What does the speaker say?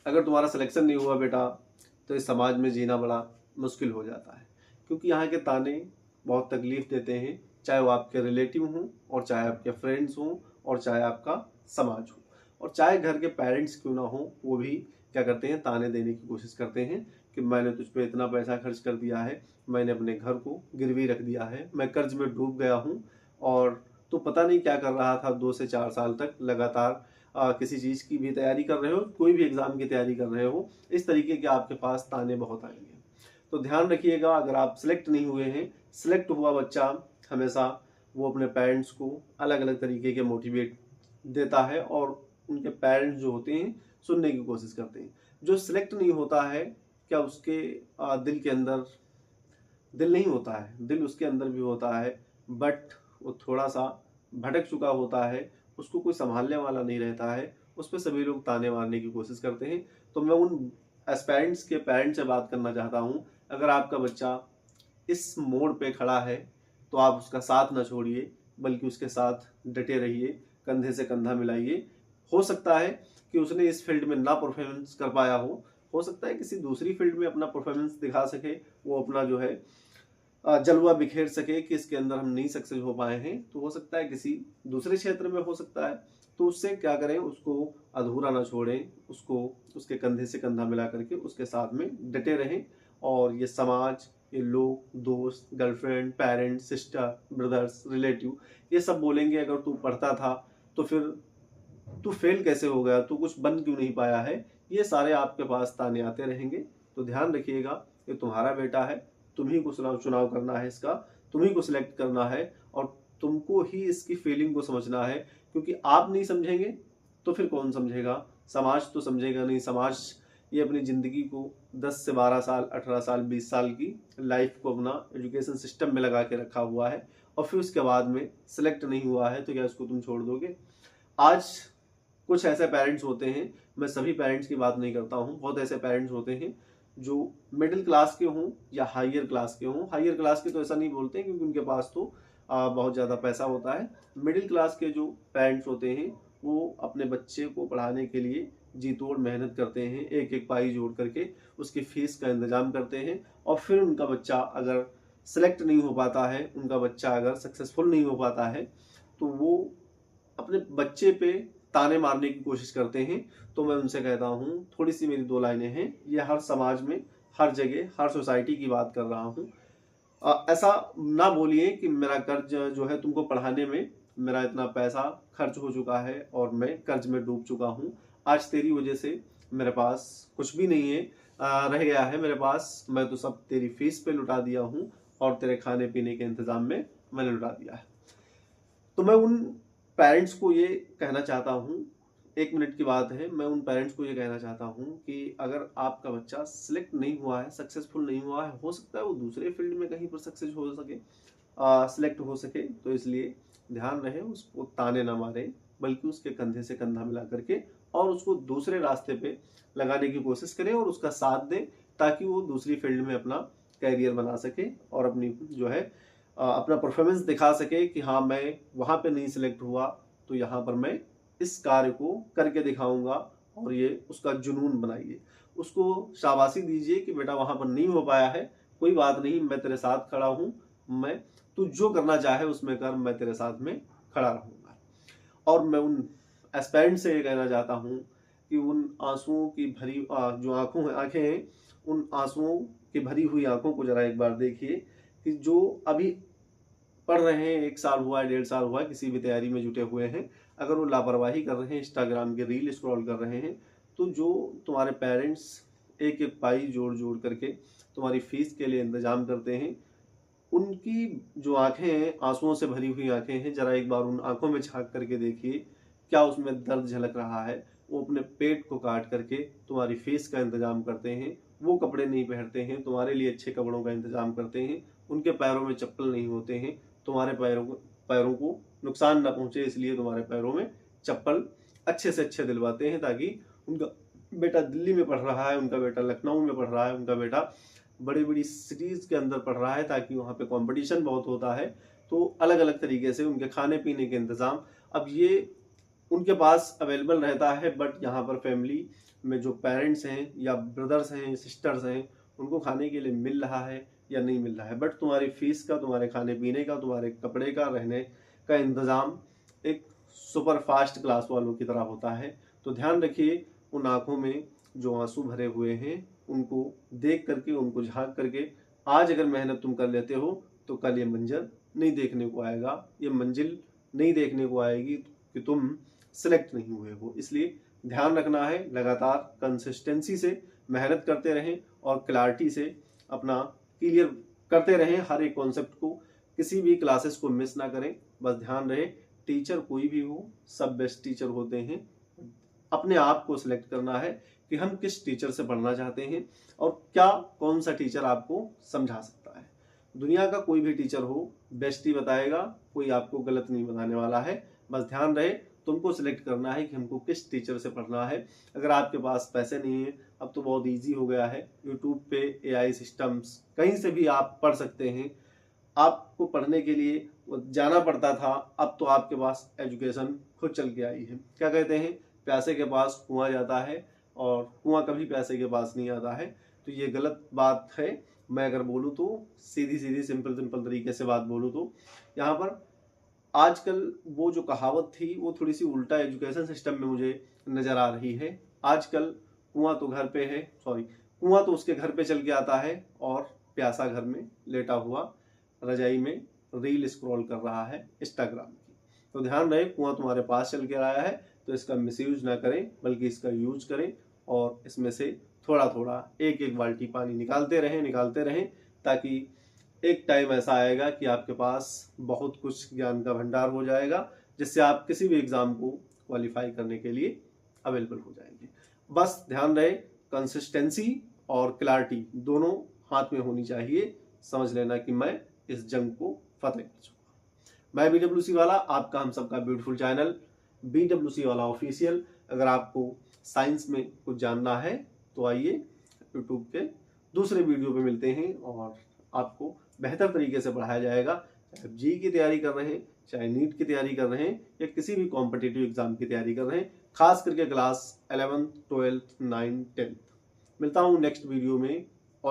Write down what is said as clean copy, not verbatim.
अगर तुम्हारा सिलेक्शन नहीं हुआ बेटा तो इस समाज में जीना बड़ा मुश्किल हो जाता है, क्योंकि यहाँ के ताने बहुत तकलीफ देते हैं, चाहे वो आपके रिलेटिव हों और चाहे आपके फ्रेंड्स हों और चाहे आपका समाज हो और चाहे घर के पेरेंट्स क्यों ना हो, वो भी क्या करते हैं, ताने देने की कोशिश करते हैं कि मैंने तुझ पे इतना पैसा खर्च कर दिया है, मैंने अपने घर को गिरवी रख दिया है, मैं कर्ज में डूब गया हूँ और तू पता नहीं क्या कर रहा था 2 से 4 साल तक लगातार किसी चीज़ की भी तैयारी कर रहे हो, कोई भी एग्ज़ाम की तैयारी कर रहे हो, इस तरीके के आपके पास ताने बहुत आएंगे। तो ध्यान रखिएगा, अगर आप सिलेक्ट नहीं हुए हैं, सिलेक्ट हुआ बच्चा हमेशा वो अपने पेरेंट्स को अलग अलग तरीके के मोटिवेट देता है और उनके पेरेंट्स जो होते हैं सुनने की कोशिश करते हैं। जो सिलेक्ट नहीं होता है, क्या उसके दिल के अंदर दिल नहीं होता है, दिल उसके अंदर भी होता है, बट वो थोड़ा सा भटक चुका होता है, उसको कोई संभालने वाला नहीं रहता है, उस पर सभी लोग ताने मारने की कोशिश करते हैं। तो मैं उन एस्पायरेंट्स के पेरेंट्स से बात करना चाहता हूँ, अगर आपका बच्चा इस मोड़ पे खड़ा है तो आप उसका साथ ना छोड़िए, बल्कि उसके साथ डटे रहिए, कंधे से कंधा मिलाइए। हो सकता है कि उसने इस फील्ड में ना परफॉर्मेंस कर पाया हो सकता है किसी दूसरी फील्ड में अपना परफॉर्मेंस दिखा सके, वो अपना जो है जलवा बिखेर सके कि इसके अंदर हम नहीं सक्सेस हो पाए हैं, तो हो सकता है किसी दूसरे क्षेत्र में हो सकता है। तो उससे क्या करें, उसको अधूरा ना छोड़ें, उसको उसके कंधे से कंधा मिला करके उसके साथ में डटे रहें। और ये समाज, ये लोग, दोस्त, girlfriend, parents, sister, brothers, relative, ये सब बोलेंगे अगर तू पढ़ता था तो फिर तू फेल कैसे हो गया, तू कुछ बन क्यों नहीं पाया है, ये सारे आपके पास ताने आते रहेंगे। तो ध्यान रखिएगा, ये तुम्हारा बेटा है, तुम ही को चुनाव करना है इसका, तुम ही को सिलेक्ट करना है और तुमको ही इसकी फीलिंग को समझना है, क्योंकि आप नहीं समझेंगे तो फिर कौन समझेगा, समाज तो समझेगा नहीं। समाज ये अपनी ज़िंदगी को 10 से 12 साल, 18 साल, 20 साल की लाइफ को अपना एजुकेशन सिस्टम में लगा के रखा हुआ है और फिर उसके बाद में सिलेक्ट नहीं हुआ है तो क्या उसको तुम छोड़ दोगे। आज कुछ ऐसे पेरेंट्स होते हैं, मैं सभी पेरेंट्स की बात नहीं करता हूँ, बहुत ऐसे पेरेंट्स होते हैं जो मिडिल क्लास के हों या हायर क्लास के हों। हायर क्लास के तो ऐसा नहीं बोलते हैं क्योंकि उनके पास तो बहुत ज़्यादा पैसा होता है। मिडिल क्लास के जो पेरेंट्स होते हैं वो अपने बच्चे को पढ़ाने के लिए जी तोड़ मेहनत करते हैं, एक एक पाई जोड़ करके उसकी फीस का इंतजाम करते हैं और फिर उनका बच्चा अगर सेलेक्ट नहीं हो पाता है, उनका बच्चा अगर सक्सेसफुल नहीं हो पाता है, तो वो अपने बच्चे पे ताने मारने की कोशिश करते हैं। तो मैं उनसे कहता हूँ, थोड़ी सी मेरी 2 लाइनें हैं, ये हर समाज में, हर जगह, हर सोसाइटी की बात कर रहा हूँ। ऐसा ना बोलिए कि मेरा कर्ज जो है तुमको पढ़ाने में मेरा इतना पैसा खर्च हो चुका है और मैं कर्ज में डूब चुका हूँ, आज तेरी वजह से मेरे पास कुछ भी नहीं है रह गया है मेरे पास, मैं तो सब तेरी फीस पे लुटा दिया हूँ और तेरे खाने पीने के इंतजाम में मैंने लुटा दिया है। तो मैं उन पेरेंट्स को ये कहना चाहता हूँ, 1 मिनट की बात है, मैं उन पेरेंट्स को ये कहना चाहता हूँ कि अगर आपका बच्चा सिलेक्ट नहीं हुआ है, सक्सेसफुल नहीं हुआ है, हो सकता है वो दूसरे फील्ड में कहीं पर सक्सेस हो सके, सिलेक्ट हो सके, तो इसलिए ध्यान रहे, उसको ताने ना मारें, बल्कि उसके कंधे से कंधा मिला करके और उसको दूसरे रास्ते पे लगाने की कोशिश करें और उसका साथ दें, ताकि वो दूसरी फील्ड में अपना कैरियर बना सके और अपनी जो है अपना परफॉर्मेंस दिखा सके कि हाँ मैं वहाँ पे नहीं सिलेक्ट हुआ तो यहाँ पर मैं इस कार्य को करके दिखाऊंगा। और ये उसका जुनून बनाइए, उसको शाबाशी दीजिए कि बेटा वहाँ पर नहीं हो पाया है, कोई बात नहीं, मैं तेरे साथ खड़ा हूँ, मैं तू जो करना चाहे उसमें कर, मैं तेरे साथ में खड़ा रहूँगा। और मैं उन एस्पेरेंट से ये कहना चाहता हूँ कि उन आंसुओं की भरी जो आंखें हैं, उन आंसुओं की भरी हुई आंखों को जरा एक बार देखिए कि जो अभी पढ़ रहे हैं, 1 साल हुआ है, 1.5 साल हुआ है, किसी भी तैयारी में जुटे हुए हैं, अगर वो लापरवाही कर रहे हैं, इंस्टाग्राम के रील स्क्रॉल कर रहे हैं, तो जो तुम्हारे पेरेंट्स एक एक पाई जोड़ जोड़ करके तुम्हारी फीस के लिए इंतजाम करते हैं, उनकी जो आंखें हैं, आंसुओं से भरी हुई आंखें हैं, जरा एक बार उन आंखों में झांक करके देखिए, क्या उसमें दर्द झलक रहा है। वो अपने पेट को काट करके तुम्हारी फीस का इंतजाम करते हैं, वो कपड़े नहीं पहनते हैं, तुम्हारे लिए अच्छे कपड़ों का इंतजाम करते हैं, उनके पैरों में चप्पल नहीं होते हैं, तुम्हारे पैरों को नुकसान ना पहुंचे, इसलिए तुम्हारे पैरों में चप्पल अच्छे से अच्छे दिलवाते हैं, ताकि उनका बेटा दिल्ली में पढ़ रहा है, उनका बेटा लखनऊ में पढ़ रहा है, उनका बेटा बड़ी बड़ी सिटीज़ के अंदर पढ़ रहा है, ताकि वहाँ पे कंपटीशन बहुत होता है, तो अलग अलग तरीके से उनके खाने पीने के इंतज़ाम। अब ये उनके पास अवेलेबल रहता है, बट यहाँ पर फैमिली में जो पेरेंट्स हैं या ब्रदर्स हैं, सिस्टर्स हैं, उनको खाने के लिए मिल रहा है या नहीं मिल रहा है। बट तुम्हारी फीस का, तुम्हारे खाने पीने का, तुम्हारे कपड़े का, रहने का इंतज़ाम एक सुपर फास्ट क्लास वालों की तरह होता है। तो ध्यान रखिए, उन आंखों में जो आंसू भरे हुए हैं उनको देख करके, उनको झांक करके, आज अगर मेहनत तुम कर लेते हो तो कल ये मंजर नहीं देखने को आएगा, ये मंजिल नहीं देखने को आएगी कि तुम सिलेक्ट नहीं हुए हो। इसलिए ध्यान रखना है, लगातार कंसिस्टेंसी से मेहनत करते रहें और क्लैरिटी से अपना क्लियर करते रहें हर एक कॉन्सेप्ट को, किसी भी क्लासेस को मिस ना करें। बस ध्यान रहे, टीचर कोई भी हो, सब बेस्ट टीचर होते हैं। अपने आप को सिलेक्ट करना है कि हम किस टीचर से पढ़ना चाहते हैं और क्या कौन सा टीचर आपको समझा सकता है। दुनिया का कोई भी टीचर हो, बेस्ट ही बताएगा, कोई आपको गलत नहीं बताने वाला है। बस ध्यान रहे, तुमको सिलेक्ट करना है कि हमको किस टीचर से पढ़ना है। अगर आपके पास पैसे नहीं है, अब तो बहुत इजी हो गया है, यूट्यूब पे एआई सिस्टम्स, कहीं से भी आप पढ़ सकते हैं। आपको पढ़ने के लिए जाना पड़ता था, अब तो आपके पास एजुकेशन खुद चल के आई है। क्या कहते हैं, प्यासे के पास कुआं जाता है और कुआं कभी प्यासे के पास नहीं आता है। तो ये गलत बात है। मैं अगर बोलूँ तो सीधी सीधी सिंपल सिंपल तरीके से बात बोलूँ तो यहाँ पर आजकल वो जो कहावत थी वो थोड़ी सी उल्टा एजुकेशन सिस्टम में मुझे नजर आ रही है। आजकल कुआं तो घर पे है, सॉरी, कुआं तो उसके घर पे चल के आता है और प्यासा घर में लेटा हुआ रजाई में रील स्क्रॉल कर रहा है इंस्टाग्राम की। तो ध्यान रहे, कुआं तुम्हारे पास चल के आया है तो इसका मिसयूज ना करें, बल्कि इसका यूज करें और इसमें से थोड़ा थोड़ा एक एक बाल्टी पानी निकालते रहें, ताकि एक टाइम ऐसा आएगा कि आपके पास बहुत कुछ ज्ञान का भंडार हो जाएगा, जिससे आप किसी भी एग्जाम को क्वालिफाई करने के लिए अवेलेबल हो जाएंगे। बस ध्यान रहे, कंसिस्टेंसी और क्लैरिटी दोनों हाथ में होनी चाहिए। समझ लेना कि मैं इस जंग को फतेह कर चुका। मैं BWC वाला, आपका हम सबका ब्यूटीफुल चैनल BWC वाला ऑफिशियल। अगर आपको साइंस में कुछ जानना है तो आइए यूट्यूब के दूसरे वीडियो पे मिलते हैं और आपको बेहतर तरीके से पढ़ाया जाएगा। चाहे आप जी की तैयारी कर रहे हैं, चाहे नीट की तैयारी कर रहे हैं या किसी भी कॉम्पिटिटिव एग्जाम की तैयारी कर रहे हैं, खास करके class 11th 12th 9th 10th। मिलता हूँ नेक्स्ट वीडियो में।